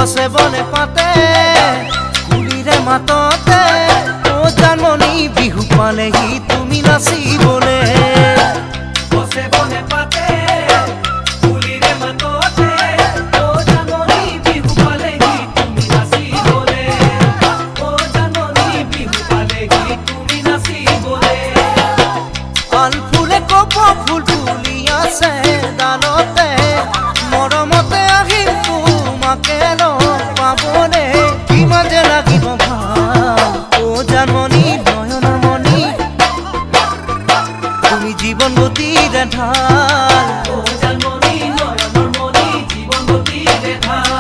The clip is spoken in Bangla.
গছে বনে পাতে কুলিৰে মাততে ও জানমণি বিহু পালেহি তুমি নাচিবলে গছে বনে পাতে কুলিৰে মাততে ও জানমণি বিহু পালেহি তুমি নাচিবলে ও জানমণি বিহু পালেহি তুমি নাচিবলে আল ফুলে কপ ফুল ফুলি আছে দানতে মৰমতে আহিম তোমাকে পাবনে কিমান যে লাগিব ভাল ও জানমণি নয়নমণি তুমি জীবন গতিৰে ঢাল ও জানমণি নয়নমণি জীবন গতিৰে ঢাল